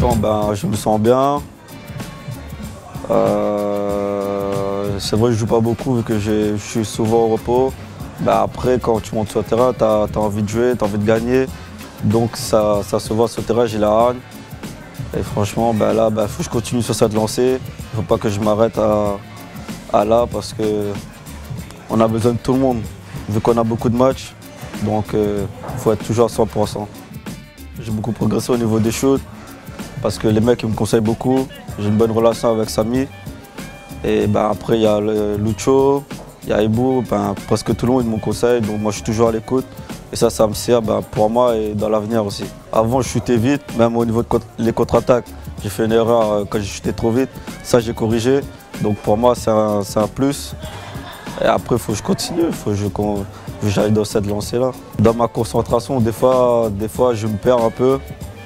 l'instant, je me sens bien. C'est vrai que je joue pas beaucoup vu que je suis souvent au repos. Après, quand tu montes sur le terrain, tu as envie de jouer, tu as envie de gagner. Donc ça se voit sur le terrain, j'ai la hargne. Et franchement, là, il faut que je continue sur cette lancée. Il ne faut pas que je m'arrête à là parce qu'on a besoin de tout le monde. Vu qu'on a beaucoup de matchs, donc il faut être toujours à 100%. J'ai beaucoup progressé au niveau des shoots parce que les mecs ils me conseillent beaucoup. J'ai une bonne relation avec Samy. Et après, il y a Lucho, il y a Ibou, presque tout le monde me conseille, donc moi je suis toujours à l'écoute. Et ça me sert pour moi et dans l'avenir aussi. Avant, je chutais vite, même au niveau des contre-attaques. J'ai fait une erreur quand j'ai chuté trop vite. Ça, j'ai corrigé. Donc pour moi, c'est un plus. Et après, il faut que je continue, il faut que j'aille dans cette lancée-là. Dans ma concentration, des fois, je me perds un peu.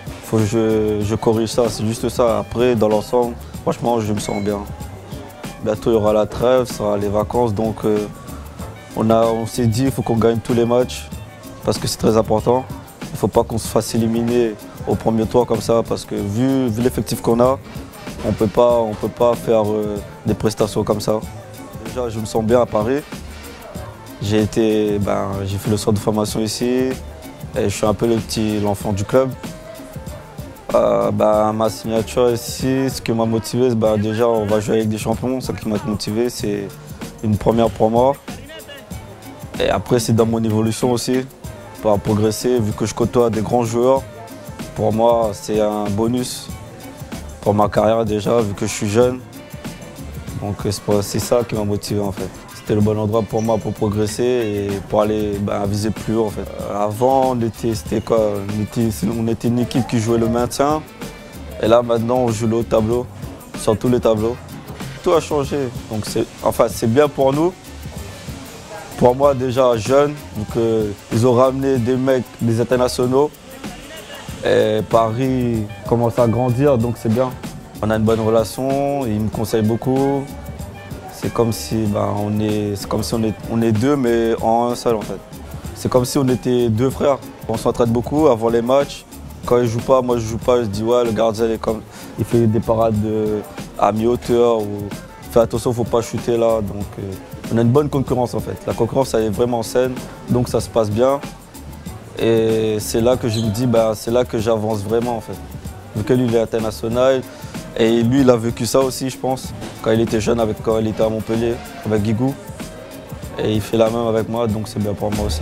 Il faut que je corrige ça, c'est juste ça. Après, dans l'ensemble, franchement, je me sens bien. Bientôt, il y aura la trêve, ça sera les vacances. Donc on s'est dit qu'il faut qu'on gagne tous les matchs parce que c'est très important. Il ne faut pas qu'on se fasse éliminer au premier tour comme ça parce que vu l'effectif qu'on a, on ne peut pas faire des prestations comme ça. Déjà, je me sens bien à Paris. J'ai fait le centre de formation ici et je suis un peu l'enfant du club. Ma signature ici, ce qui m'a motivé, déjà on va jouer avec des champions, ce qui m'a motivé, c'est une première pour moi. Et après c'est dans mon évolution aussi, pour progresser, vu que je côtoie des grands joueurs. Pour moi c'est un bonus pour ma carrière déjà, vu que je suis jeune. Donc c'est ça qui m'a motivé en fait. C'était le bon endroit pour moi pour progresser et pour aller viser plus haut en fait. Avant, on était une équipe qui jouait le maintien. Et là maintenant, on joue le haut tableau, sur tous les tableaux. Tout a changé. Donc c'est bien pour nous. Pour moi déjà jeune, donc ils ont ramené des mecs, des internationaux. Et Paris commence à grandir, donc c'est bien. On a une bonne relation, ils me conseillent beaucoup. C'est comme si on est deux, mais en un seul en fait. C'est comme si on était deux frères. On s'entraîne beaucoup avant les matchs. Quand ils ne jouent pas, moi je joue pas, je dis ouais, le gardien il fait des parades à mi-hauteur. Fais attention, il ne faut pas chuter là. Donc on a une bonne concurrence en fait. La concurrence elle est vraiment saine, donc ça se passe bien. Et c'est là que je me dis, c'est là que j'avance vraiment en fait. Vu que lui il est international. Et lui, il a vécu ça aussi, je pense, quand il était jeune, quand il était à Montpellier, avec Guigou. Et il fait la même avec moi, donc c'est bien pour moi aussi.